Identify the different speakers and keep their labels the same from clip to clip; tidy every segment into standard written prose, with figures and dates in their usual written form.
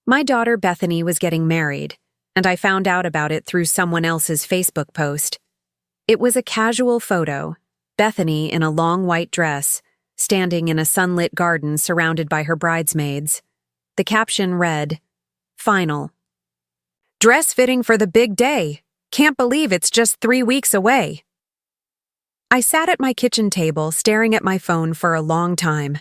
Speaker 1: My daughter Bethany was getting married, and I found out about it through someone else's Facebook post. It was a casual photo, Bethany in a long white dress, standing in a sunlit garden surrounded by her bridesmaids. The caption read, "Final. Dress fitting for the big day. Can't believe it's just 3 weeks away." I sat at my kitchen table staring at my phone for a long time.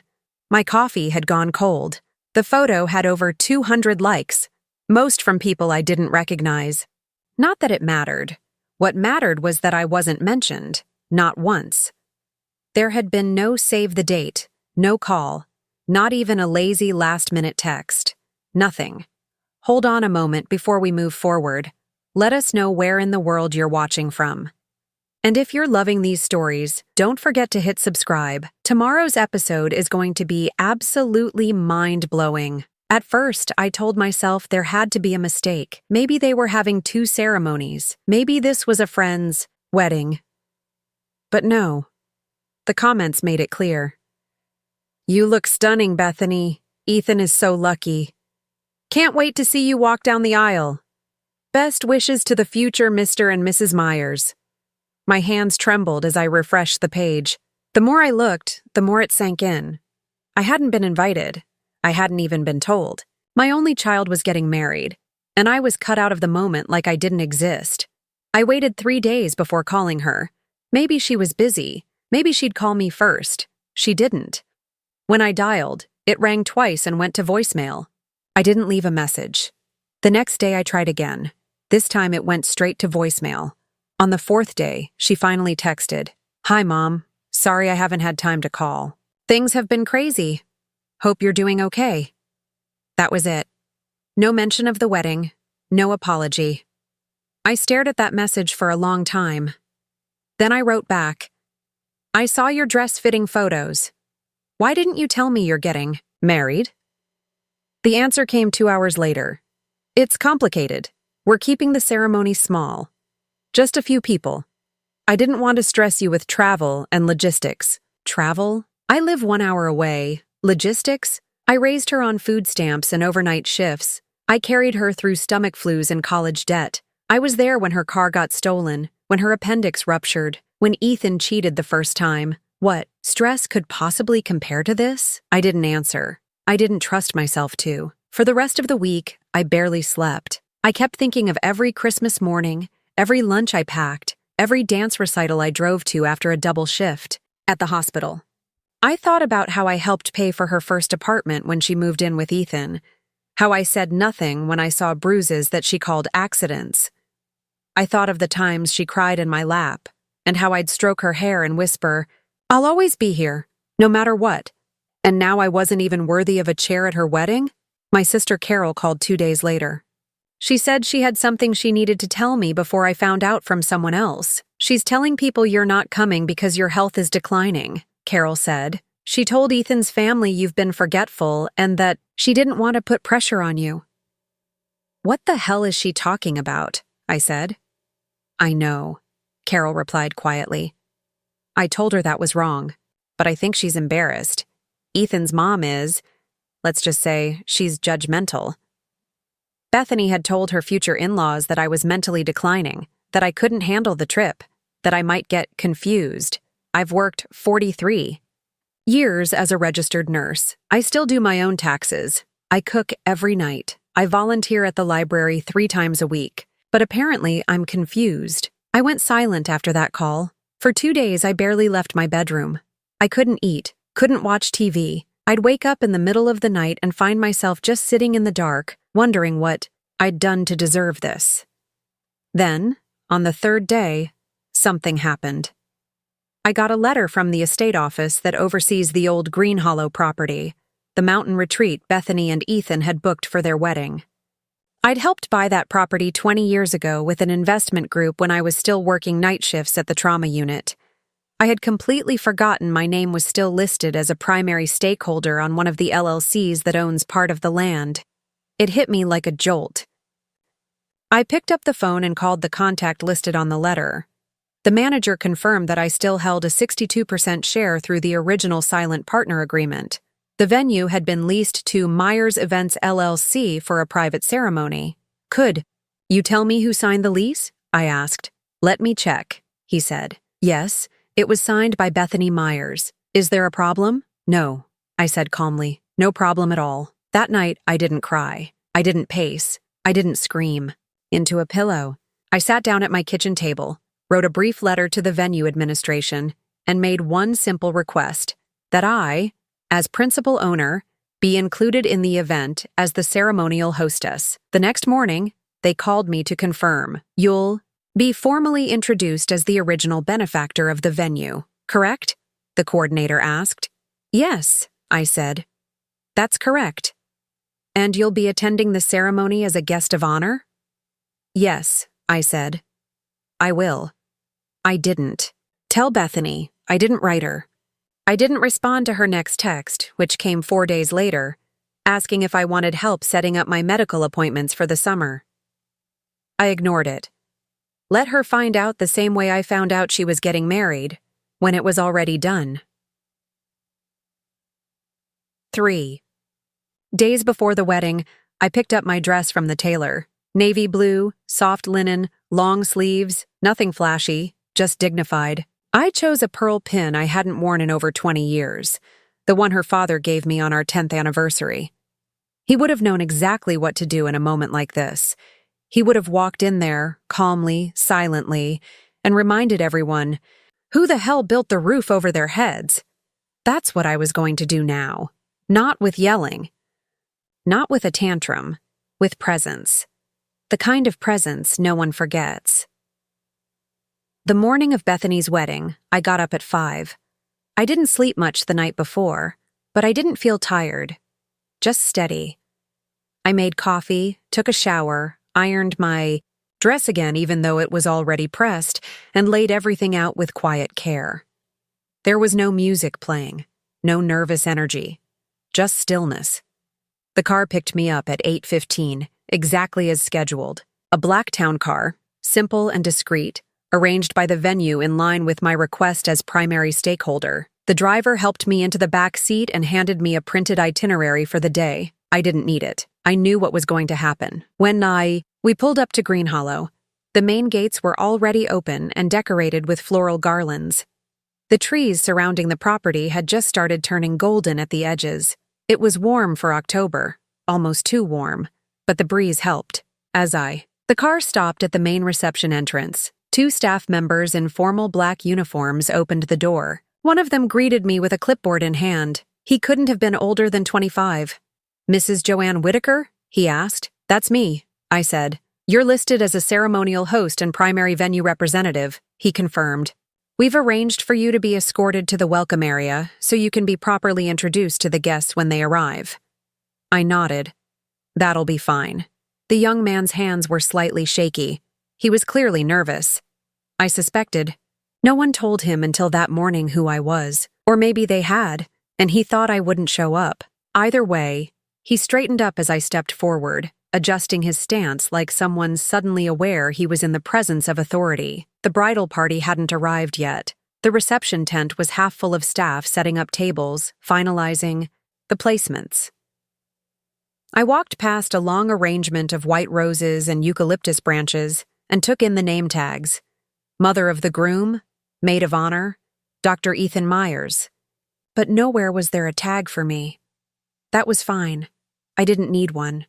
Speaker 1: My coffee had gone cold. The photo had over 200 likes, most from people I didn't recognize. Not that it mattered. What mattered was that I wasn't mentioned, not once. There had been no save the date, no call, not even a lazy last-minute text. Nothing. Hold on a moment before we move forward. Let us know where in the world you're watching from. And if you're loving these stories, don't forget to hit subscribe. Tomorrow's episode is going to be absolutely mind-blowing. At first, I told myself there had to be a mistake. Maybe they were having 2 ceremonies. Maybe this was a friend's wedding. But no. The comments made it clear. "You look stunning, Bethany. Ethan is so lucky. Can't wait to see you walk down the aisle. Best wishes to the future Mr. and Mrs. Myers." My hands trembled as I refreshed the page. The more I looked, the more it sank in. I hadn't been invited. I hadn't even been told. My only child was getting married, and I was cut out of the moment like I didn't exist. I waited 3 days before calling her. Maybe she was busy. Maybe she'd call me first. She didn't. When I dialed, it rang twice and went to voicemail. I didn't leave a message. The next day I tried again. This time it went straight to voicemail. On the 4th day, she finally texted, "Hi, Mom. Sorry I haven't had time to call. Things have been crazy. Hope you're doing okay." That was it. No mention of the wedding, no apology. I stared at that message for a long time. Then I wrote back, "I saw your dress-fitting photos. Why didn't you tell me you're getting married?" The answer came 2 hours later. "It's complicated. We're keeping the ceremony small. Just a few people. I didn't want to stress you with travel and logistics." Travel? I live 1 hour away. Logistics? I raised her on food stamps and overnight shifts. I carried her through stomach flus and college debt. I was there when her car got stolen, when her appendix ruptured, when Ethan cheated the first time. What stress could possibly compare to this? I didn't answer. I didn't trust myself to. For the rest of the week, I barely slept. I kept thinking of every Christmas morning, every lunch I packed, every dance recital I drove to after a double shift at the hospital. I thought about how I helped pay for her first apartment when she moved in with Ethan, how I said nothing when I saw bruises that she called accidents. I thought of the times she cried in my lap, and how I'd stroke her hair and whisper, "I'll always be here, no matter what." And now I wasn't even worthy of a chair at her wedding? My sister Carol called 2 days later. She said she had something she needed to tell me before I found out from someone else. "She's telling people you're not coming because your health is declining," Carol said. "She told Ethan's family you've been forgetful and that she didn't want to put pressure on you." "What the hell is she talking about?" I said. "I know," Carol replied quietly. "I told her that was wrong, but I think she's embarrassed. Ethan's mom is, let's just say, she's judgmental." Bethany had told her future in-laws that I was mentally declining, that I couldn't handle the trip, that I might get confused. I've worked 43 years as a registered nurse. I still do my own taxes. I cook every night. I volunteer at the library 3 times a week. But apparently, I'm confused. I went silent after that call. For 2 days, I barely left my bedroom. I couldn't eat, couldn't watch TV. I'd wake up in the middle of the night and find myself just sitting in the dark, wondering what I'd done to deserve this. Then, on the 3rd day, something happened. I got a letter from the estate office that oversees the old Green Hollow property, the mountain retreat Bethany and Ethan had booked for their wedding. I'd helped buy that property 20 years ago with an investment group when I was still working night shifts at the trauma unit. I had completely forgotten my name was still listed as a primary stakeholder on one of the LLCs that owns part of the land. It hit me like a jolt. I picked up the phone and called the contact listed on the letter. The manager confirmed that I still held a 62% share through the original silent partner agreement. The venue had been leased to Myers Events LLC for a private ceremony. Could you tell me who signed the lease? I asked. Let me check, he said. Yes, it was signed by Bethany Myers. Is there a problem? No, I said calmly. No problem at all. That night, I didn't cry. I didn't pace. I didn't scream. Into a pillow. I sat down at my kitchen table, wrote a brief letter to the venue administration, and made one simple request, that I, as principal owner, be included in the event as the ceremonial hostess. The next morning, they called me to confirm. You'll be formally introduced as the original benefactor of the venue, correct? The coordinator asked. Yes, I said. That's correct. And you'll be attending the ceremony as a guest of honor? Yes, I said. I will. I didn't. Tell Bethany, I didn't write her. I didn't respond to her next text, which came 4 days later, asking if I wanted help setting up my medical appointments for the summer. I ignored it. Let her find out the same way I found out she was getting married, when it was already done. 3. Days before the wedding, I picked up my dress from the tailor. Navy blue, soft linen, long sleeves, nothing flashy, just dignified. I chose a pearl pin I hadn't worn in over 20 years, the one her father gave me on our 10th anniversary. He would have known exactly what to do in a moment like this. He would have walked in there, calmly, silently, and reminded everyone, who the hell built the roof over their heads? That's what I was going to do now. Not with yelling. Not with a tantrum. With presence. The kind of presence no one forgets. The morning of Bethany's wedding, I got up at 5. I didn't sleep much the night before, but I didn't feel tired. Just steady. I made coffee, took a shower, ironed my dress again even though it was already pressed, and laid everything out with quiet care. There was no music playing, no nervous energy, just stillness. The car picked me up at 8:15, exactly as scheduled. A black town car, simple and discreet, arranged by the venue in line with my request as primary stakeholder. The driver helped me into the back seat and handed me a printed itinerary for the day. I didn't need it. I knew what was going to happen. When we pulled up to Green Hollow, the main gates were already open and decorated with floral garlands. The trees surrounding the property had just started turning golden at the edges. It was warm for October, almost too warm, but the breeze helped. The car stopped at the main reception entrance. 2 staff members in formal black uniforms opened the door. One of them greeted me with a clipboard in hand. He couldn't have been older than 25. Mrs. Joanne Whitaker? He asked. That's me, I said. You're listed as a ceremonial host and primary venue representative, he confirmed. We've arranged for you to be escorted to the welcome area so you can be properly introduced to the guests when they arrive. I nodded. That'll be fine. The young man's hands were slightly shaky. He was clearly nervous. I suspected. No one told him until that morning who I was, or maybe they had, and he thought I wouldn't show up. Either way, he straightened up as I stepped forward, adjusting his stance like someone suddenly aware he was in the presence of authority. The bridal party hadn't arrived yet. The reception tent was half full of staff setting up tables, finalizing the placements. I walked past a long arrangement of white roses and eucalyptus branches and took in the name tags. Mother of the groom, maid of honor, Dr. Ethan Myers. But nowhere was there a tag for me. That was fine. I didn't need one.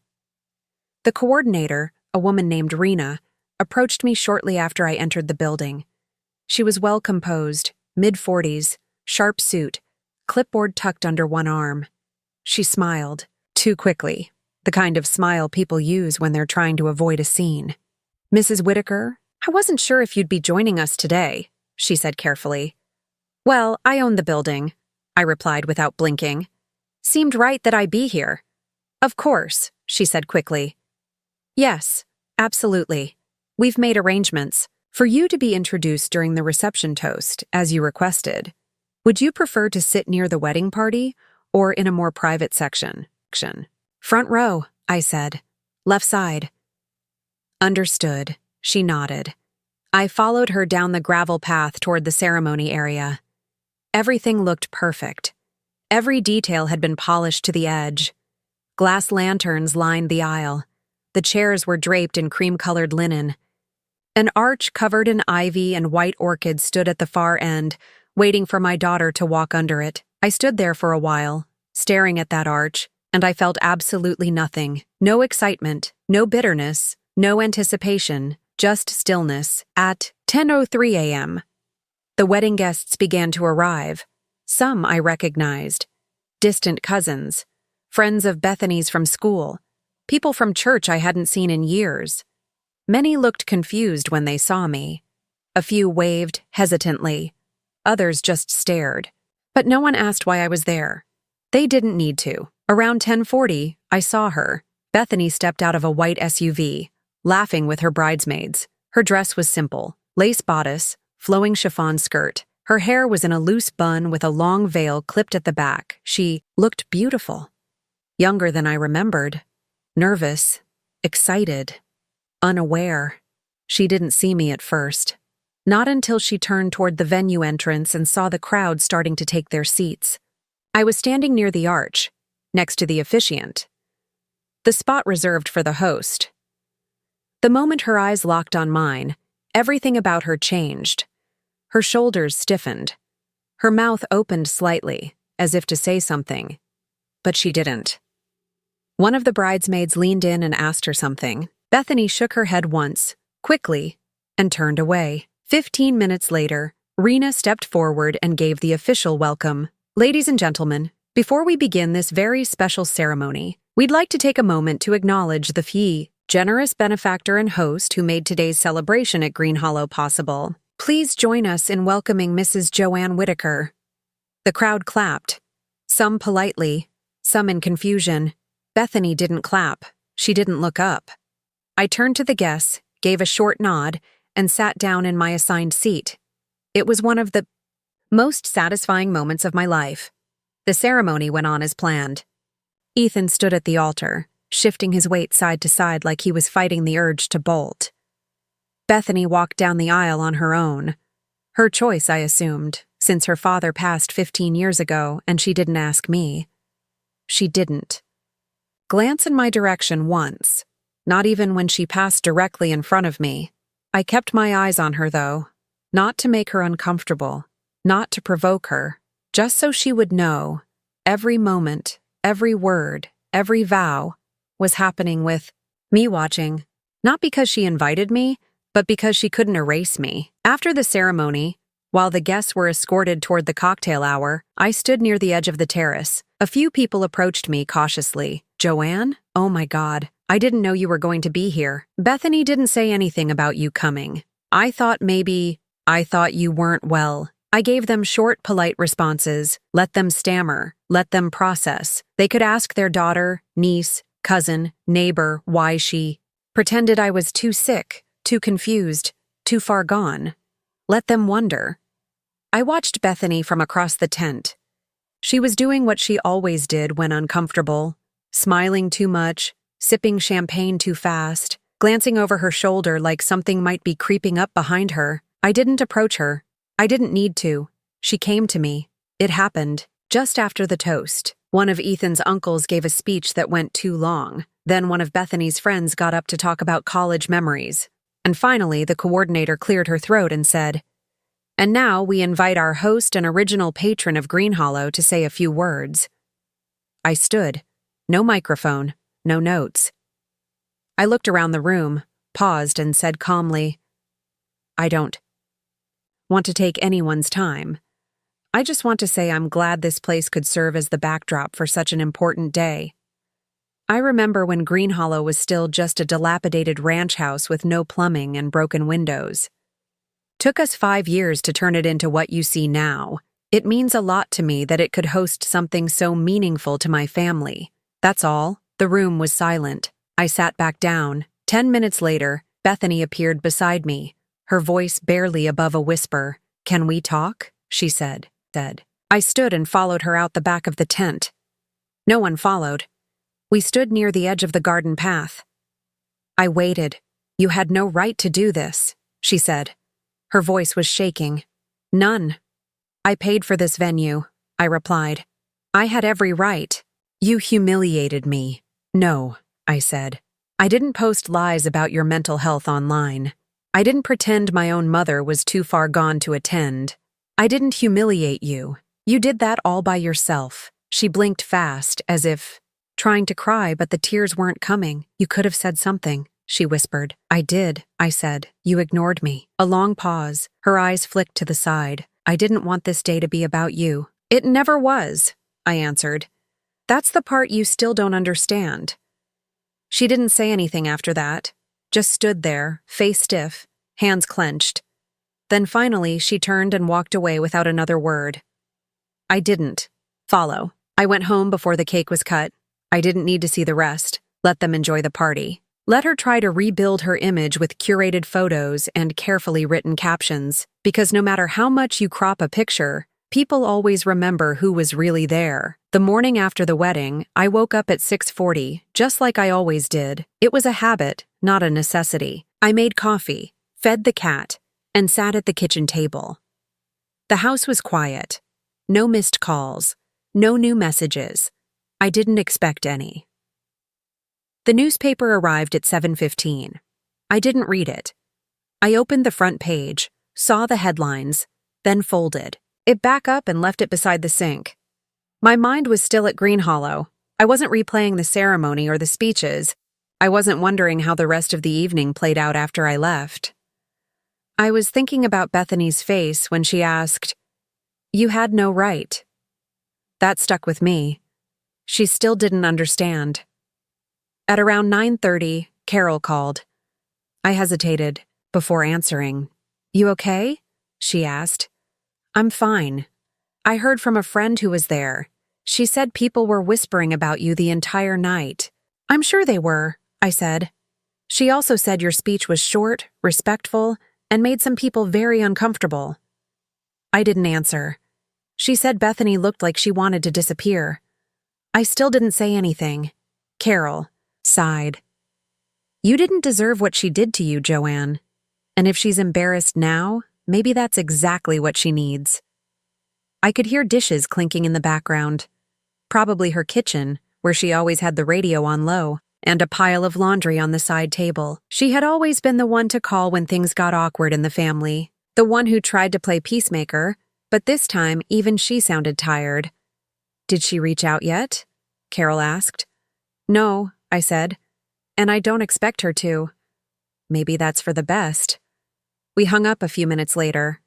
Speaker 1: The coordinator, a woman named Rena, approached me shortly after I entered the building. She was well composed, mid-40s, sharp suit, clipboard tucked under one arm. She smiled, too quickly, the kind of smile people use when they're trying to avoid a scene. Mrs. Whitaker, I wasn't sure if you'd be joining us today, she said carefully. Well, I own the building, I replied without blinking. Seemed right that I be here. Of course, she said quickly. Yes, absolutely. We've made arrangements for you to be introduced during the reception toast, as you requested. Would you prefer to sit near the wedding party or in a more private section? Front row, I said. Left side. Understood, she nodded. I followed her down the gravel path toward the ceremony area. Everything looked perfect. Every detail had been polished to the edge. Glass lanterns lined the aisle. The chairs were draped in cream-colored linen. An arch covered in ivy and white orchids stood at the far end, waiting for my daughter to walk under it. I stood there for a while, staring at that arch, and I felt absolutely nothing. No excitement, no bitterness, no anticipation, just stillness. At 10:03 a.m., the wedding guests began to arrive. Some I recognized. Distant cousins, friends of Bethany's from school, people from church I hadn't seen in years. Many looked confused when they saw me. A few waved hesitantly. Others just stared. But no one asked why I was there. They didn't need to. Around 10:40, I saw her. Bethany stepped out of a white SUV, laughing with her bridesmaids. Her dress was simple, lace bodice, flowing chiffon skirt. Her hair was in a loose bun with a long veil clipped at the back. She looked beautiful. Younger than I remembered. Nervous, excited, unaware. She didn't see me at first. Not until she turned toward the venue entrance and saw the crowd starting to take their seats. I was standing near the arch, next to the officiant, the spot reserved for the host. The moment her eyes locked on mine, everything about her changed. Her shoulders stiffened. Her mouth opened slightly, as if to say something, but she didn't. One of the bridesmaids leaned in and asked her something. Bethany shook her head once, quickly, and turned away. 15 minutes later, Rena stepped forward and gave the official welcome. Ladies and gentlemen, before we begin this very special ceremony, we'd like to take a moment to acknowledge the generous benefactor and host who made today's celebration at Green Hollow possible. Please join us in welcoming Mrs. Joanne Whitaker. The crowd clapped, some politely, some in confusion. Bethany didn't clap. She didn't look up. I turned to the guests, gave a short nod, and sat down in my assigned seat. It was one of the most satisfying moments of my life. The ceremony went on as planned. Ethan stood at the altar, shifting his weight side to side like he was fighting the urge to bolt. Bethany walked down the aisle on her own. Her choice, I assumed, since her father passed 15 years ago and she didn't ask me. She didn't glance in my direction once, not even when she passed directly in front of me. I kept my eyes on her, though, not to make her uncomfortable, not to provoke her, just so she would know every moment, every word, every vow was happening with me watching, not because she invited me, but because she couldn't erase me. After the ceremony, while the guests were escorted toward the cocktail hour, I stood near the edge of the terrace. A few people approached me cautiously. Joanne? Oh my God, I didn't know you were going to be here. Bethany didn't say anything about you coming. I thought you weren't well. I gave them short, polite responses. Let them stammer. Let them process. They could ask their daughter, niece, cousin, neighbor why she pretended I was too sick, too confused, too far gone. Let them wonder. I watched Bethany from across the tent. She was doing what she always did when uncomfortable, smiling too much, sipping champagne too fast, glancing over her shoulder like something might be creeping up behind her. I didn't approach her. I didn't need to. She came to me. It happened. Just after the toast, one of Ethan's uncles gave a speech that went too long. Then one of Bethany's friends got up to talk about college memories. And finally, the coordinator cleared her throat and said, "And now we invite our host and original patron of Green Hollow to say a few words." I stood. No microphone, no notes. I looked around the room, paused, and said calmly, "I don't want to take anyone's time. I just want to say I'm glad this place could serve as the backdrop for such an important day. I remember when Green Hollow was still just a dilapidated ranch house with no plumbing and broken windows. Took us 5 years to turn it into what you see now. It means a lot to me that it could host something so meaningful to my family. That's all." The room was silent. I sat back down. 10 minutes later, Bethany appeared beside me, her voice barely above a whisper. "Can we talk?" she said. I stood and followed her out the back of the tent. No one followed. We stood near the edge of the garden path. I waited. "You had no right to do this," she said. Her voice was shaking. "None. I paid for this venue," I replied. I had every right. You humiliated me. No, I said. I didn't post lies about your mental health online. I didn't pretend my own mother was too far gone to attend. I didn't humiliate you. You did that all by yourself. She blinked fast, as if trying to cry, but the tears weren't coming. You could have said something, she whispered. I did, I said. You ignored me. A long pause. Her eyes flicked to the side. I didn't want this day to be about you. It never was, I answered. That's the part you still don't understand. She didn't say anything after that, just stood there, face stiff, hands clenched. Then finally she turned and walked away without another word. I didn't follow. I went home before the cake was cut. I didn't need to see the rest. Let them enjoy the party. Let her try to rebuild her image with curated photos and carefully written captions, because no matter how much you crop a picture, people always remember who was really there. The morning after the wedding, I woke up at 6:40, just like I always did. It was a habit, not a necessity. I made coffee, fed the cat, and sat at the kitchen table. The house was quiet. No missed calls. No new messages. I didn't expect any. The newspaper arrived at 7:15. I didn't read it. I opened the front page, saw the headlines, then folded it back up and left it beside the sink. My mind was still at Green Hollow. I wasn't replaying the ceremony or the speeches. I wasn't wondering how the rest of the evening played out after I left. I was thinking about Bethany's face when she asked, "You had no right." That stuck with me. She still didn't understand. At around 9:30, Carol called. I hesitated before answering. "You okay?" she asked. "I'm fine. I heard from a friend who was there. She said people were whispering about you the entire night." "I'm sure they were," I said. "She also said your speech was short, respectful, and made some people very uncomfortable." I didn't answer. She said Bethany looked like she wanted to disappear. I still didn't say anything. Carol sighed. "You didn't deserve what she did to you, Joanne. And if she's embarrassed now, maybe that's exactly what she needs." I could hear dishes clinking in the background. Probably her kitchen, where she always had the radio on low, and a pile of laundry on the side table. She had always been the one to call when things got awkward in the family, the one who tried to play peacemaker, but this time even she sounded tired. "Did she reach out yet?" Carol asked. "No," I said, "and I don't expect her to." Maybe that's for the best. We hung up a few minutes later.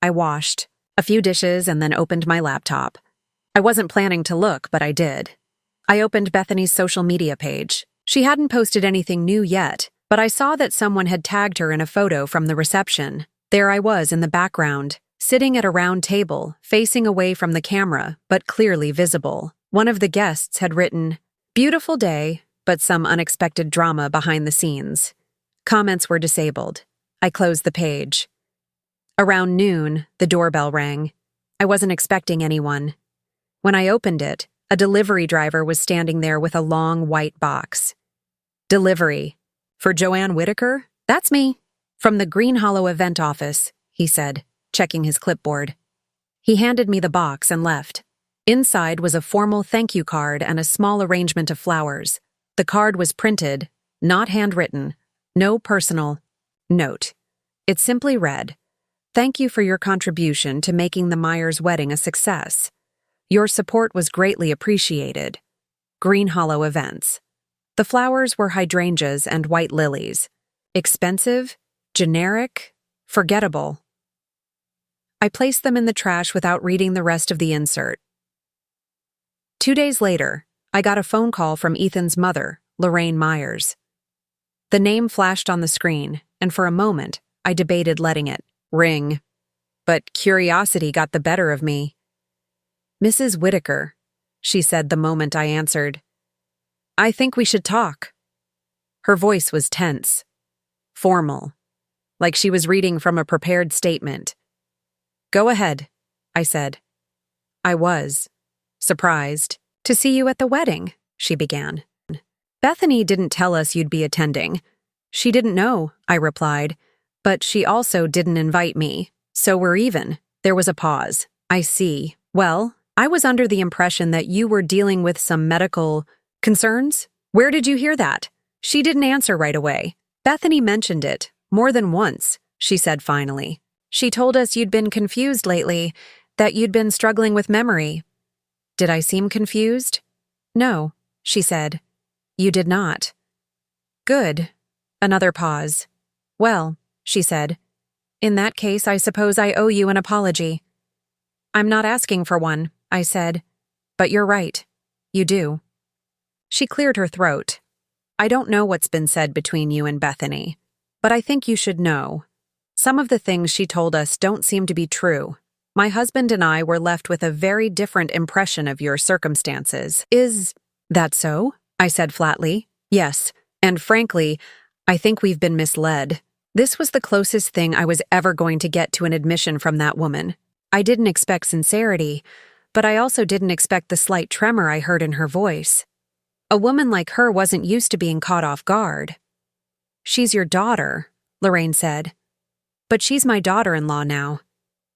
Speaker 1: I washed a few dishes and then opened my laptop. I wasn't planning to look, but I did. I opened Bethany's social media page. She hadn't posted anything new yet, but I saw that someone had tagged her in a photo from the reception. There I was in the background, sitting at a round table, facing away from the camera, but clearly visible. One of the guests had written, "Beautiful day, but some unexpected drama behind the scenes." Comments were disabled. I closed the page. Around noon, the doorbell rang. I wasn't expecting anyone. When I opened it, a delivery driver was standing there with a long white box. "Delivery. For Joanne Whitaker? That's me. From the Green Hollow event office," he said, checking his clipboard. He handed me the box and left. Inside was a formal thank you card and a small arrangement of flowers. The card was printed, not handwritten, no personal note. It simply read, "Thank you for your contribution to making the Myers wedding a success. Your support was greatly appreciated. Green Hollow Events." The flowers were hydrangeas and white lilies. Expensive, generic, forgettable. I placed them in the trash without reading the rest of the insert. 2 days later, I got a phone call from Ethan's mother, Lorraine Myers. The name flashed on the screen, and for a moment, I debated letting it ring. But curiosity got the better of me. "Mrs. Whitaker," she said the moment I answered. "I think we should talk." Her voice was tense, formal, like she was reading from a prepared statement. "Go ahead," I said. I was surprised. "To see you at the wedding," she began. "Bethany didn't tell us you'd be attending." "She didn't know," I replied, "but she also didn't invite me, so we're even." There was a pause. "I see. Well, I was under the impression that you were dealing with some medical concerns. Where did you hear that? She didn't answer right away. Bethany mentioned it, more than once, she said finally. She told us you'd been confused lately, that you'd been struggling with memory. Did I seem confused? No, she said. You did not. Good. Another pause. Well, she said, in that case, I suppose I owe you an apology. I'm not asking for one, I said. But you're right. You do. She cleared her throat. I don't know what's been said between you and Bethany, but I think you should know. Some of the things she told us don't seem to be true. My husband and I were left with a very different impression of your circumstances. Is that so? I said flatly. Yes, and frankly, I think we've been misled. This was the closest thing I was ever going to get to an admission from that woman. I didn't expect sincerity, but I also didn't expect the slight tremor I heard in her voice. A woman like her wasn't used to being caught off guard. She's your daughter, Lorraine said. But she's my daughter-in-law now.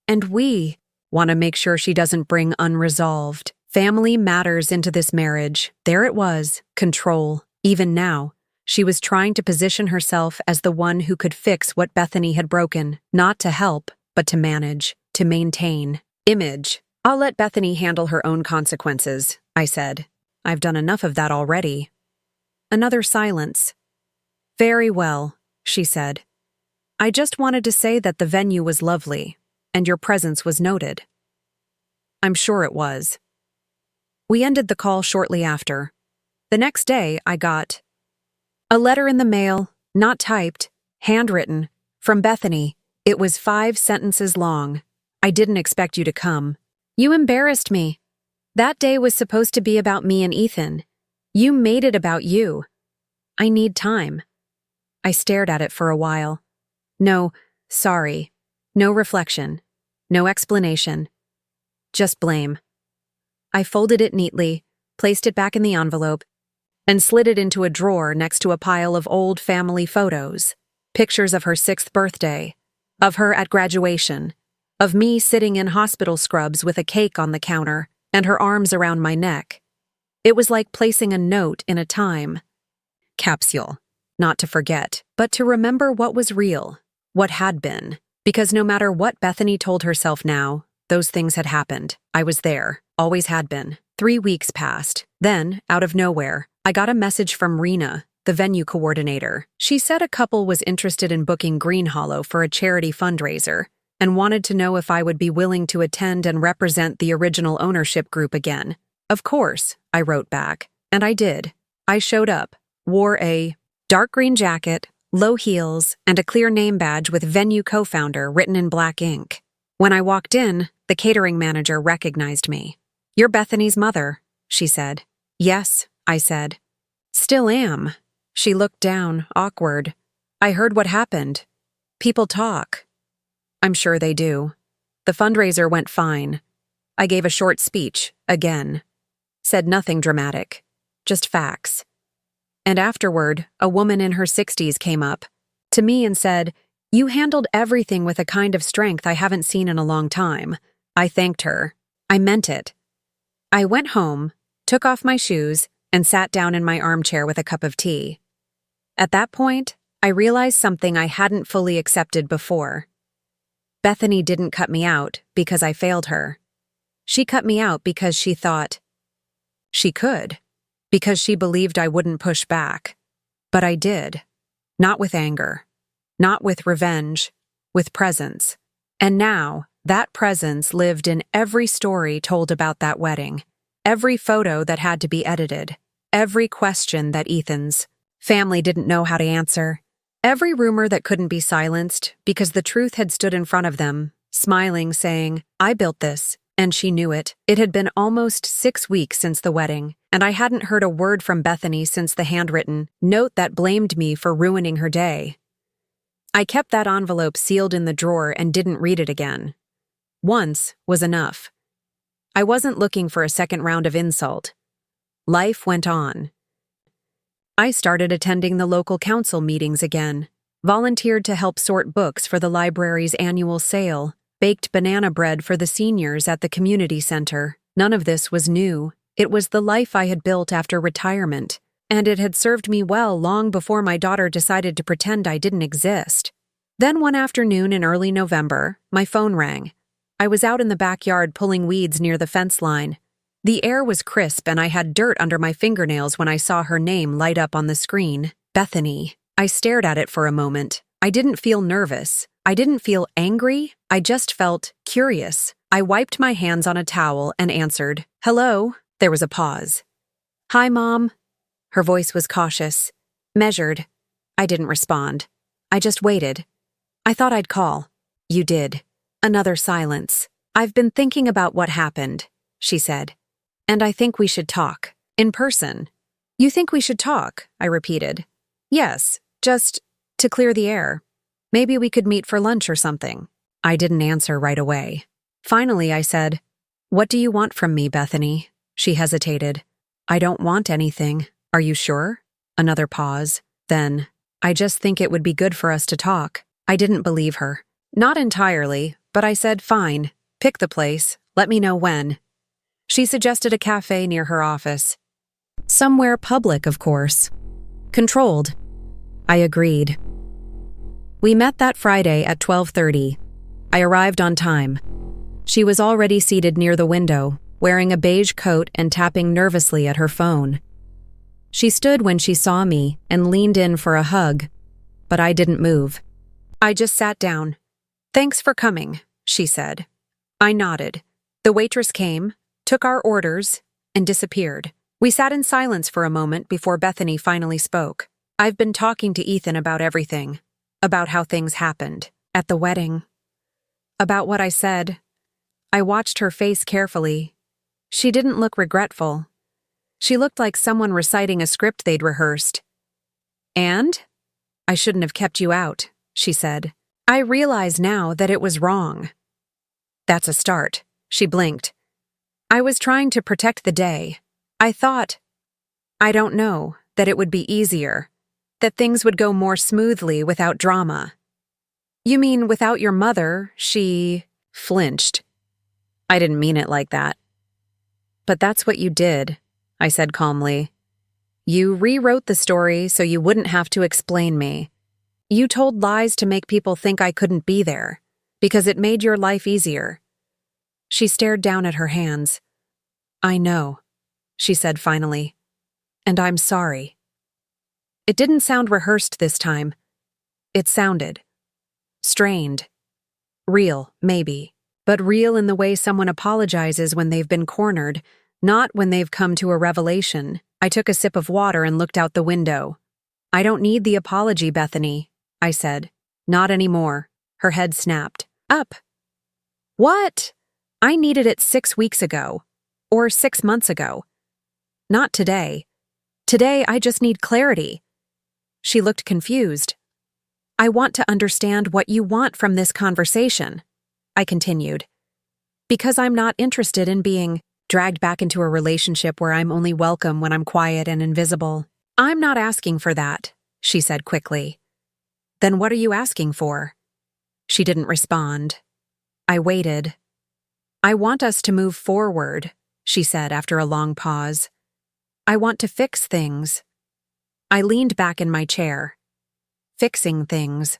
Speaker 1: And we want to make sure she doesn't bring unresolved family matters into this marriage. There it was, control. Even now, she was trying to position herself as the one who could fix what Bethany had broken, not to help, but to manage, to maintain. Image. I'll let Bethany handle her own consequences, I said. I've done enough of that already. Another silence. Very well, she said. I just wanted to say that the venue was lovely, and your presence was noted. I'm sure it was. We ended the call shortly after. The next day, I got a letter in the mail, not typed, handwritten, from Bethany. It was 5 sentences long. I didn't expect you to come. You embarrassed me. That day was supposed to be about me and Ethan. You made it about you. I need time. I stared at it for a while. No, sorry. No reflection. No explanation. Just blame. I folded it neatly, placed it back in the envelope, and slid it into a drawer next to a pile of old family photos. Pictures of her 6th birthday, of her at graduation, of me sitting in hospital scrubs with a cake on the counter and her arms around my neck. It was like placing a note in a time capsule, not to forget, but to remember what was real, what had been. Because no matter what Bethany told herself now, those things had happened. I was there, always had been. 3 weeks passed. Then, out of nowhere, I got a message from Rena, the venue coordinator. She said a couple was interested in booking Green Hollow for a charity fundraiser and wanted to know if I would be willing to attend and represent the original ownership group again. Of course, I wrote back, and I did. I showed up, wore a dark green jacket, low heels, and a clear name badge with venue co-founder written in black ink. When I walked in, the catering manager recognized me. You're Bethany's mother, she said. Yes, I said. Still am. She looked down, awkward. I heard what happened. People talk. I'm sure they do. The fundraiser went fine. I gave a short speech, again. Said nothing dramatic, just facts. And afterward, a woman in her 60s came up to me and said, You handled everything with a kind of strength I haven't seen in a long time. I thanked her. I meant it. I went home, took off my shoes, and sat down in my armchair with a cup of tea. At that point, I realized something I hadn't fully accepted before. Bethany didn't cut me out because I failed her. She cut me out because she thought she could, because she believed I wouldn't push back. But I did. Not with anger. Not with revenge. With presence. And now, that presence lived in every story told about that wedding. Every photo that had to be edited. Every question that Ethan's family didn't know how to answer. Every rumor that couldn't be silenced because the truth had stood in front of them, smiling, saying, I built this, and she knew it. It had been almost 6 weeks since the wedding, and I hadn't heard a word from Bethany since the handwritten note that blamed me for ruining her day. I kept that envelope sealed in the drawer and didn't read it again. Once was enough. I wasn't looking for a second round of insult. Life went on. I started attending the local council meetings again, volunteered to help sort books for the library's annual sale, baked banana bread for the seniors at the community center, None of this was new. It was the life I had built after retirement, and it had served me well long before my daughter decided to pretend I didn't exist. Then one afternoon in early November, my phone rang. I was out in the backyard pulling weeds near the fence line. The air was crisp and I had dirt under my fingernails when I saw her name light up on the screen, Bethany. I stared at it for a moment. I didn't feel nervous. I didn't feel angry. I just felt curious. I wiped my hands on a towel and answered, "Hello." There was a pause. "Hi, Mom." Her voice was cautious, measured. I didn't respond. I just waited. "I thought I'd call." "You did." Another silence. "I've been thinking about what happened," she said. "And I think we should talk. In person." "You think we should talk?" I repeated. "Yes, just to clear the air. Maybe we could meet for lunch or something." I didn't answer right away. Finally, I said, "What do you want from me, Bethany?" She hesitated. "I don't want anything. Are you sure?" Another pause. Then, "I just think it would be good for us to talk." I didn't believe her. Not entirely, but I said, "Fine. Pick the place. Let me know when." She suggested a cafe near her office. Somewhere public, of course. Controlled. I agreed. We met that Friday at 12:30. I arrived on time. She was already seated near the window, wearing a beige coat and tapping nervously at her phone. She stood when she saw me and leaned in for a hug, but I didn't move. I just sat down. "Thanks for coming," she said. I nodded. The waitress came, took our orders, and disappeared. We sat in silence for a moment before Bethany finally spoke. "I've been talking to Ethan about everything, about how things happened, at the wedding, about what I said." I watched her face carefully. She didn't look regretful. She looked like someone reciting a script they'd rehearsed. "And? I shouldn't have kept you out," she said. "I realize now that it was wrong." "That's a start." She blinked. "I was trying to protect the day. I thought, I don't know, that it would be easier, that things would go more smoothly without drama." "You mean without your mother?" She flinched. "I didn't mean it like that." "But that's what you did," I said calmly. "You rewrote the story so you wouldn't have to explain me. You told lies to make people think I couldn't be there, because it made your life easier." She stared down at her hands. "I know," she said finally. "And I'm sorry." It didn't sound rehearsed this time. It sounded strained. Real, maybe, but real in the way someone apologizes when they've been cornered, not when they've come to a revelation. I took a sip of water and looked out the window. "I don't need the apology, Bethany," I said. "Not anymore." Her head snapped. "Up." "What?" "I needed it 6 weeks ago. Or 6 months ago. Not today. Today, I just need clarity." She looked confused. "I want to understand what you want from this conversation," I continued. "Because I'm not interested in being dragged back into a relationship where I'm only welcome when I'm quiet and invisible." "I'm not asking for that," she said quickly. "Then what are you asking for?" She didn't respond. I waited. "I want us to move forward," she said after a long pause. "I want to fix things." I leaned back in my chair. "Fixing things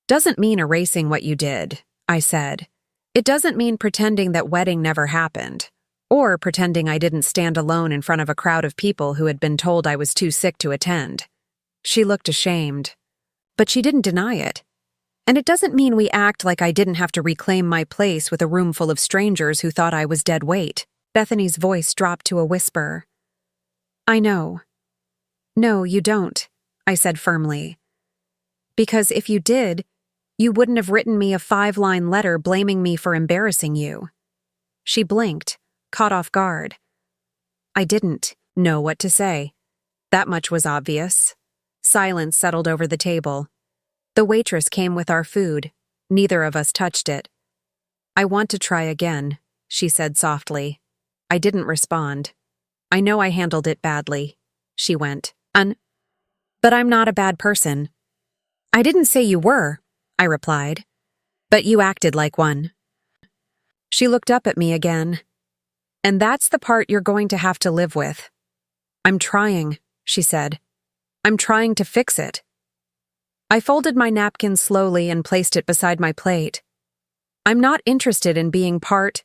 Speaker 1: doesn't mean erasing what you did," I said. "It doesn't mean pretending that wedding never happened, or pretending I didn't stand alone in front of a crowd of people who had been told I was too sick to attend." She looked ashamed, but she didn't deny it. "And it doesn't mean we act like I didn't have to reclaim my place with a room full of strangers who thought I was dead weight." Bethany's voice dropped to a whisper. "I know." "No, you don't," I said firmly. "Because if you did, you wouldn't have written me a 5-line letter blaming me for embarrassing you." She blinked, caught off guard. I didn't know what to say. That much was obvious. Silence settled over the table. The waitress came with our food. Neither of us touched it. "I want to try again," she said softly. I didn't respond. "I know I handled it badly," she went. But I'm not a bad person." "I didn't say you were," I replied. "But you acted like one." She looked up at me again. And that's the part you're going to have to live with. I'm trying, she said. I'm trying to fix it. I folded my napkin slowly and placed it beside my plate. I'm not interested in being part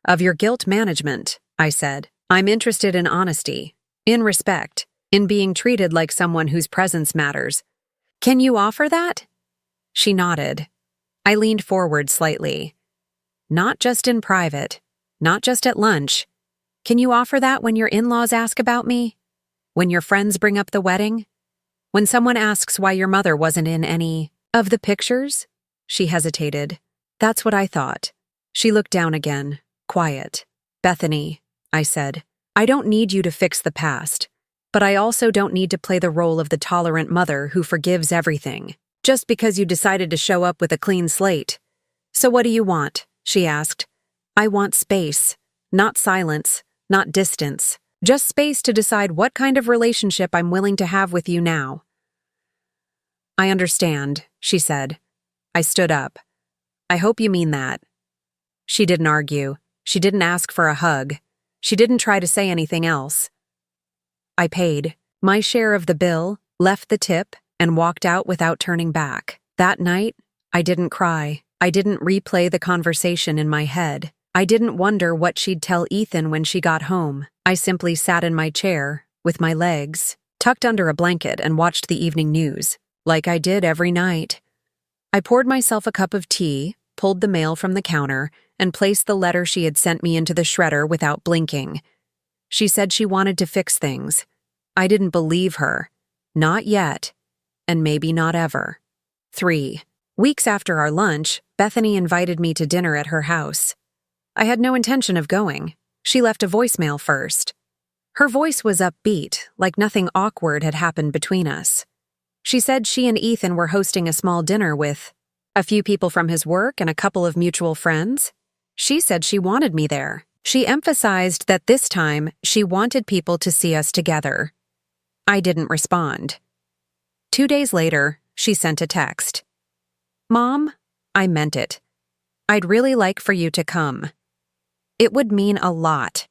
Speaker 1: of your guilt management, I said. I'm interested in honesty, in respect, in being treated like someone whose presence matters. Can you offer that? She nodded. I leaned forward slightly. Not just in private, not just at lunch. Can you offer that when your in-laws ask about me? When your friends bring up the wedding? When someone asks why your mother wasn't in any of the pictures? She hesitated. That's what I thought. She looked down again, quiet. Bethany, I said, I don't need you to fix the past, but I also don't need to play the role of the tolerant mother who forgives everything, just because you decided to show up with a clean slate. So what do you want? She asked. I want space, not silence, not distance, just space to decide what kind of relationship I'm willing to have with you now. I understand, she said. I stood up. I hope you mean that. She didn't argue. She didn't ask for a hug. She didn't try to say anything else. I paid my share of the bill, left the tip, and walked out without turning back. That night, I didn't cry. I didn't replay the conversation in my head. I didn't wonder what she'd tell Ethan when she got home. I simply sat in my chair, with my legs tucked under a blanket, and watched the evening news, like I did every night. I poured myself a cup of tea, pulled the mail from the counter, and placed the letter she had sent me into the shredder without blinking. She said she wanted to fix things. I didn't believe her. Not yet. And maybe not ever. 3 weeks after our lunch, Bethany invited me to dinner at her house. I had no intention of going. She left a voicemail first. Her voice was upbeat, like nothing awkward had happened between us. She said she and Ethan were hosting a small dinner with a few people from his work and a couple of mutual friends. She said she wanted me there. She emphasized that this time she wanted people to see us together. I didn't respond. 2 days later, she sent a text. Mom, I meant it. I'd really like for you to come. It would mean a lot.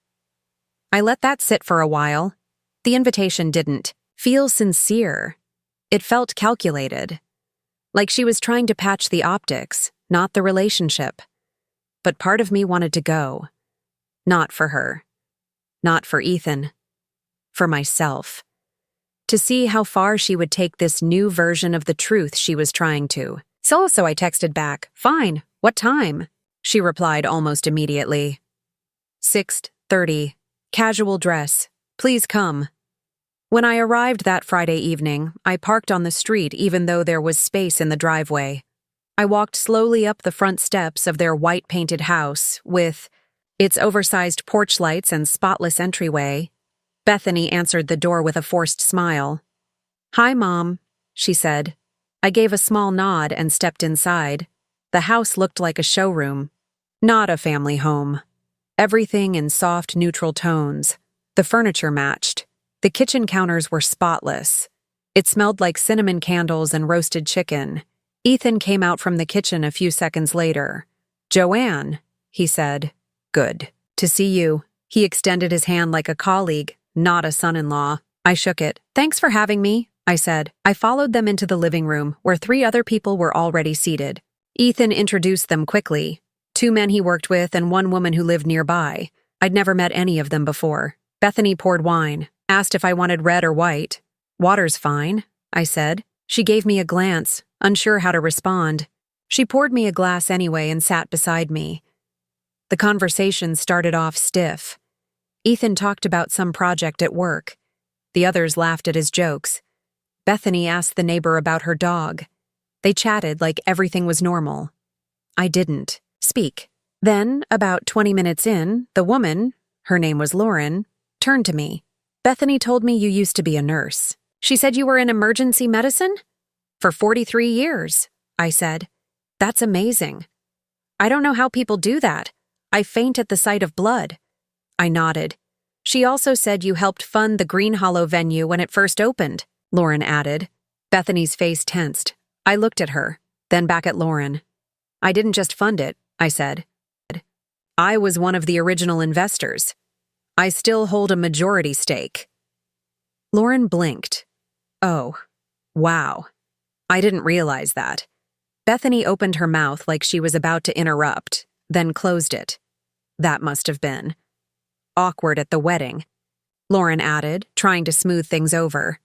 Speaker 1: I let that sit for a while. The invitation didn't feel sincere. It felt calculated. Like she was trying to patch the optics, not the relationship. But part of me wanted to go. Not for her. Not for Ethan. For myself. To see how far she would take this new version of the truth she was trying to. So I texted back, Fine, what time? She replied almost immediately. 6:30. Casual dress. Please come. When I arrived that Friday evening, I parked on the street even though there was space in the driveway. I walked slowly up the front steps of their white-painted house with its oversized porch lights and spotless entryway. Bethany answered the door with a forced smile. Hi, Mom, she said. I gave a small nod and stepped inside. The house looked like a showroom, not a family home. Everything in soft, neutral tones. The furniture matched. The kitchen counters were spotless. It smelled like cinnamon candles and roasted chicken. Ethan came out from the kitchen a few seconds later. Joanne, he said. Good. To see you. He extended his hand like a colleague, not a son-in-law. I shook it. Thanks for having me, I said. I followed them into the living room, where 3 other people were already seated. Ethan introduced them quickly. 2 men he worked with and 1 woman who lived nearby. I'd never met any of them before. Bethany poured wine, asked if I wanted red or white. Water's fine, I said. She gave me a glance, unsure how to respond. She poured me a glass anyway and sat beside me. The conversation started off stiff. Ethan talked about some project at work. The others laughed at his jokes. Bethany asked the neighbor about her dog. They chatted like everything was normal. I didn't speak. Then, about 20 minutes in, the woman, her name was Lauren, turned to me. Bethany told me you used to be a nurse. She said you were in emergency medicine? For 43 years, I said. That's amazing. I don't know how people do that. I faint at the sight of blood. I nodded. She also said you helped fund the Green Hollow venue when it first opened, Lauren added. Bethany's face tensed. I looked at her, then back at Lauren. I didn't just fund it, I said. I was one of the original investors. I still hold a majority stake. Lauren blinked. Oh, wow. I didn't realize that. Bethany opened her mouth like she was about to interrupt, then closed it. That must have been awkward at the wedding, Lauren added, trying to smooth things over.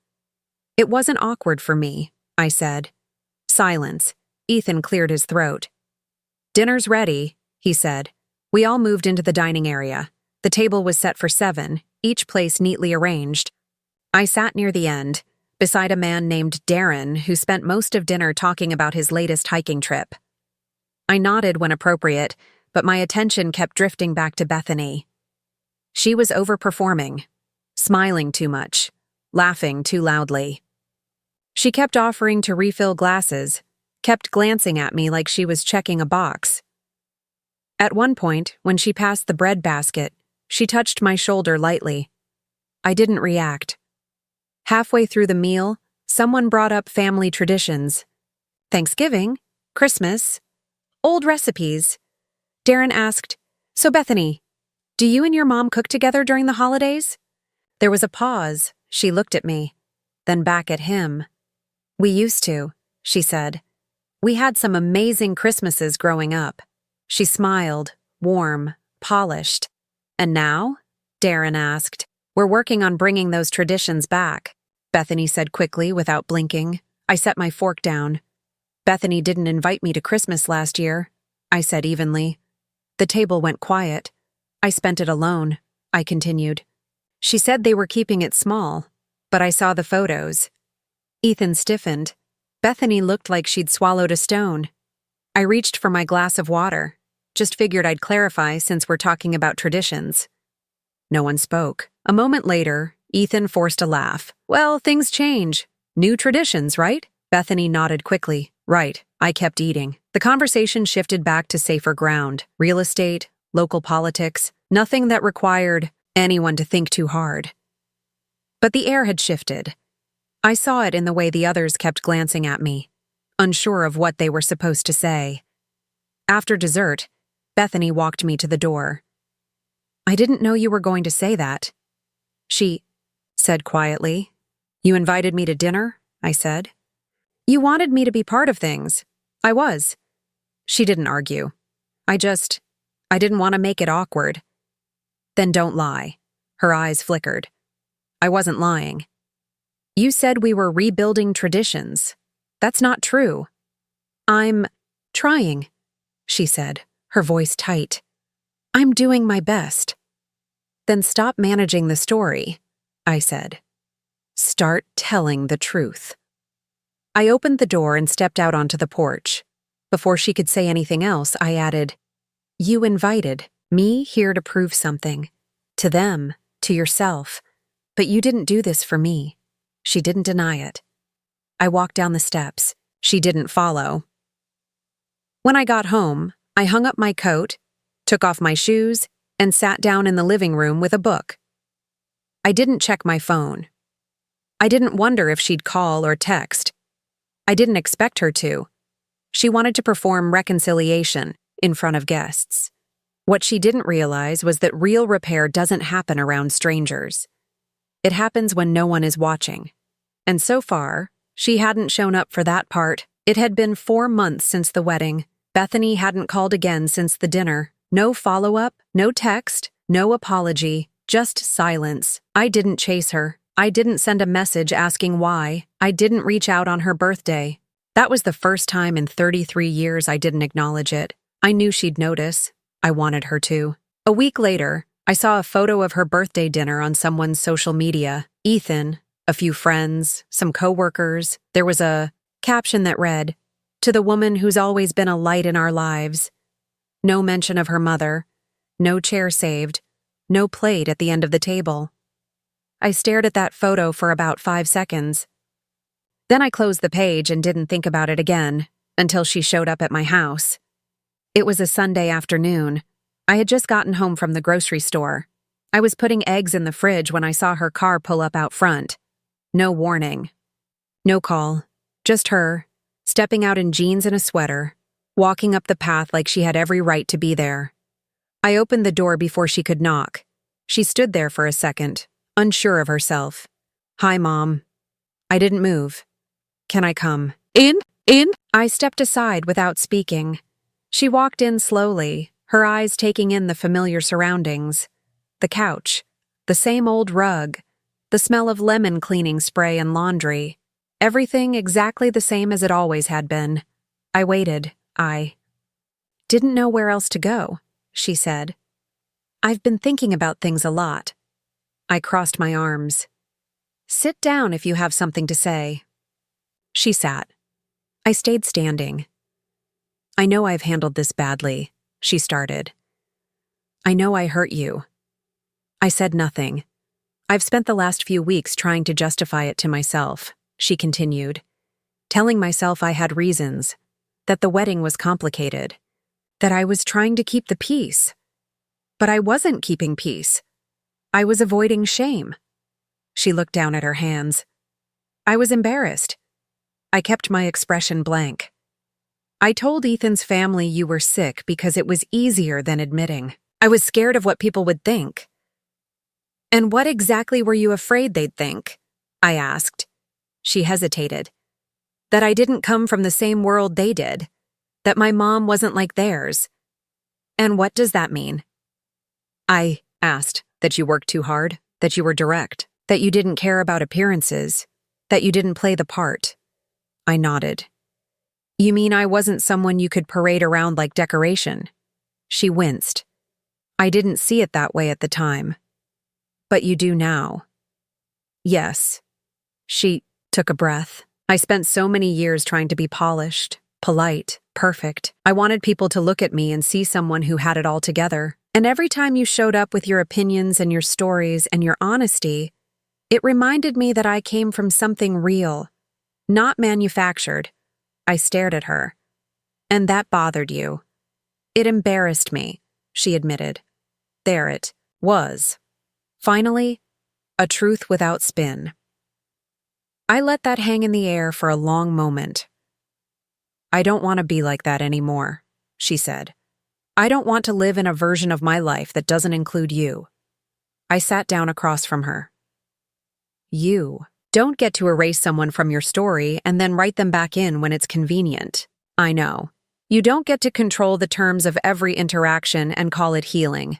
Speaker 1: It wasn't awkward for me, I said. Silence. Ethan cleared his throat. Dinner's ready, he said. We all moved into the dining area. The table was set for 7, each place neatly arranged. I sat near the end, beside a man named Darren who spent most of dinner talking about his latest hiking trip. I nodded when appropriate, but my attention kept drifting back to Bethany. She was overperforming, smiling too much, laughing too loudly. She kept offering to refill glasses, kept glancing at me like she was checking a box. At one point, when she passed the bread basket, she touched my shoulder lightly. I didn't react. Halfway through the meal, someone brought up family traditions. Thanksgiving, Christmas, old recipes. Darren asked, "So Bethany, do you and your mom cook together during the holidays?" There was a pause. She looked at me, then back at him. "We used to," she said. "We had some amazing Christmases growing up." She smiled, warm, polished. "And now?" Darren asked. "We're working on bringing those traditions back," Bethany said quickly without blinking. I set my fork down. "Bethany didn't invite me to Christmas last year," I said evenly. The table went quiet. "I spent it alone," I continued. "She said they were keeping it small, but I saw the photos." Ethan stiffened. Bethany looked like she'd swallowed a stone. I reached for my glass of water. Just figured I'd clarify since we're talking about traditions. No one spoke. A moment later, Ethan forced a laugh. "Well, things change. New traditions, right?" Bethany nodded quickly. "Right." I kept eating. The conversation shifted back to safer ground. Real estate, local politics, nothing that required anyone to think too hard. But the air had shifted. I saw it in the way the others kept glancing at me, unsure of what they were supposed to say. After dessert, Bethany walked me to the door. "I didn't know you were going to say that," she said quietly. "You invited me to dinner?" I said. "You wanted me to be part of things. I was." She didn't argue. I didn't want to make it awkward. "Then don't lie." Her eyes flickered. I wasn't lying. "You said we were rebuilding traditions. That's not true." "I'm trying," she said, her voice tight. "I'm doing my best." "Then stop managing the story," I said. "Start telling the truth." I opened the door and stepped out onto the porch. Before she could say anything else, I added, "You invited me here to prove something. To them, to yourself. But you didn't do this for me." She didn't deny it. I walked down the steps. She didn't follow. When I got home, I hung up my coat, took off my shoes, and sat down in the living room with a book. I didn't check my phone. I didn't wonder if she'd call or text. I didn't expect her to. She wanted to perform reconciliation in front of guests. What she didn't realize was that real repair doesn't happen around strangers. It happens when no one is watching. And so far, she hadn't shown up for that part. It had been 4 months since the wedding. Bethany hadn't called again since the dinner. No follow-up, no text, no apology, just silence. I didn't chase her. I didn't send a message asking why. I didn't reach out on her birthday. That was the first time in 33 years I didn't acknowledge it. I knew she'd notice. I wanted her to. A week later, I saw a photo of her birthday dinner on someone's social media. Ethan, a few friends, some coworkers. There was a caption that read, "To the woman who's always been a light in our lives." No mention of her mother. No chair saved. No plate at the end of the table. I stared at that photo for about 5 seconds. Then I closed the page and didn't think about it again until she showed up at my house. It was a Sunday afternoon. I had just gotten home from the grocery store. I was putting eggs in the fridge when I saw her car pull up out front. No warning. No call. Just her, stepping out in jeans and a sweater, walking up the path like she had every right to be there. I opened the door before she could knock. She stood there for a second, unsure of herself. "Hi, Mom. I didn't move. Can I come?" "In? In?" I stepped aside without speaking. She walked in slowly, her eyes taking in the familiar surroundings. The couch, the same old rug, the smell of lemon cleaning spray and laundry. Everything exactly the same as it always had been. I waited. I didn't know where else to go, she said. "I've been thinking about things a lot." I crossed my arms. "Sit down if you have something to say." She sat. I stayed standing. "I know I've handled this badly," she started. "I know I hurt you." I said nothing. "I've spent the last few weeks trying to justify it to myself," she continued, "telling myself I had reasons, that the wedding was complicated, that I was trying to keep the peace. But I wasn't keeping peace. I was avoiding shame." She looked down at her hands. "I was embarrassed. I kept my expression blank. I told Ethan's family you were sick because it was easier than admitting. I was scared of what people would think." "And what exactly were you afraid they'd think?" I asked. She hesitated. "That I didn't come from the same world they did. That my mom wasn't like theirs." "And what does that mean?" I asked. "That you worked too hard, that you were direct, that you didn't care about appearances, that you didn't play the part." I nodded. "You mean I wasn't someone you could parade around like decoration?" She winced. "I didn't see it that way at the time. But you do now." "Yes." She took a breath. "I spent so many years trying to be polished, polite, perfect. I wanted people to look at me and see someone who had it all together. And every time you showed up with your opinions and your stories and your honesty, it reminded me that I came from something real, not manufactured." I stared at her. "And that bothered you." "It embarrassed me," she admitted. There it was. Finally, a truth without spin. I let that hang in the air for a long moment. "I don't want to be like that anymore," she said. "I don't want to live in a version of my life that doesn't include you." I sat down across from her. "You don't get to erase someone from your story and then write them back in when it's convenient. I know. You don't get to control the terms of every interaction and call it healing.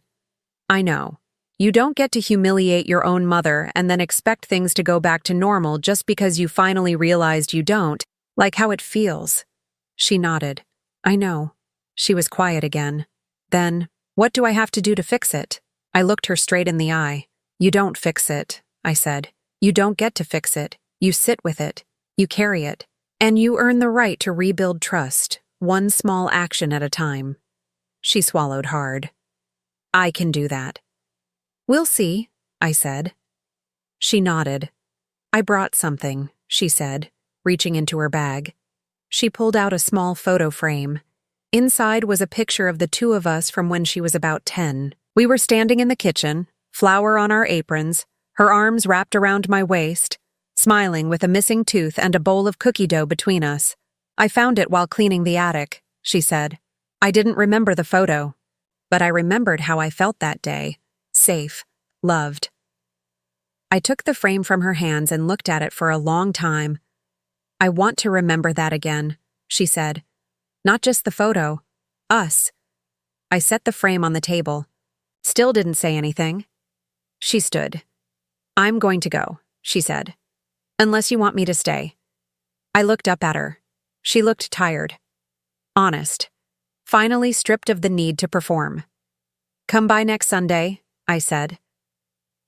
Speaker 1: I know. You don't get to humiliate your own mother and then expect things to go back to normal just because you finally realized you don't, like how it feels." She nodded. "I know." She was quiet again. Then, "What do I have to do to fix it?" I looked her straight in the eye. "You don't fix it," I said. "You don't get to fix it. You sit with it. You carry it. And you earn the right to rebuild trust, one small action at a time." She swallowed hard. "I can do that." "We'll see," I said. She nodded. "I brought something," she said, reaching into her bag. She pulled out a small photo frame. Inside was a picture of the two of us from when she was about 10. We were standing in the kitchen, flour on our aprons, her arms wrapped around my waist, smiling with a missing tooth and a bowl of cookie dough between us. "I found it while cleaning the attic," she said. I didn't remember the photo, but I remembered how I felt that day, safe, loved. I took the frame from her hands and looked at it for a long time. "I want to remember that again," she said. "Not just the photo. Us." I set the frame on the table. Still didn't say anything. She stood. "I'm going to go," she said. "Unless you want me to stay." I looked up at her. She looked tired. Honest. Finally stripped of the need to perform. "Come by next Sunday," I said.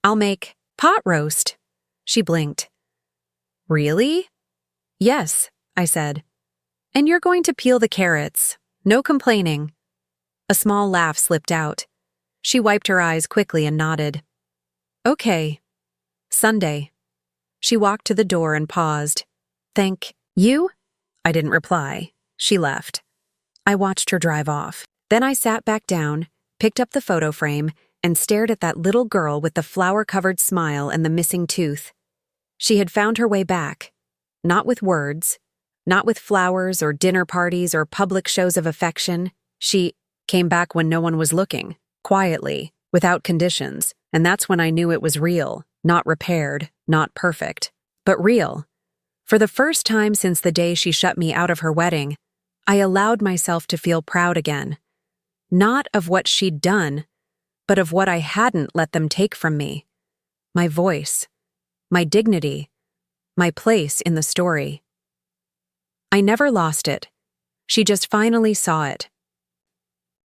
Speaker 1: "I'll make pot roast." She blinked. "Really?" "Yes," I said. "And you're going to peel the carrots. No complaining." A small laugh slipped out. She wiped her eyes quickly and nodded. "Okay. Sunday." She walked to the door and paused. "Thank you?" I didn't reply. She left. I watched her drive off. Then I sat back down, picked up the photo frame, and stared at that little girl with the flour-covered smile and the missing tooth. She had found her way back. Not with words, not with flowers or dinner parties or public shows of affection. She came back when no one was looking, quietly, without conditions, and that's when I knew it was real, not repaired, not perfect, but real. For the first time since the day she shut me out of her wedding, I allowed myself to feel proud again. Not of what she'd done, but of what I hadn't let them take from me. My voice, my dignity, my place in the story. I never lost it. She just finally saw it,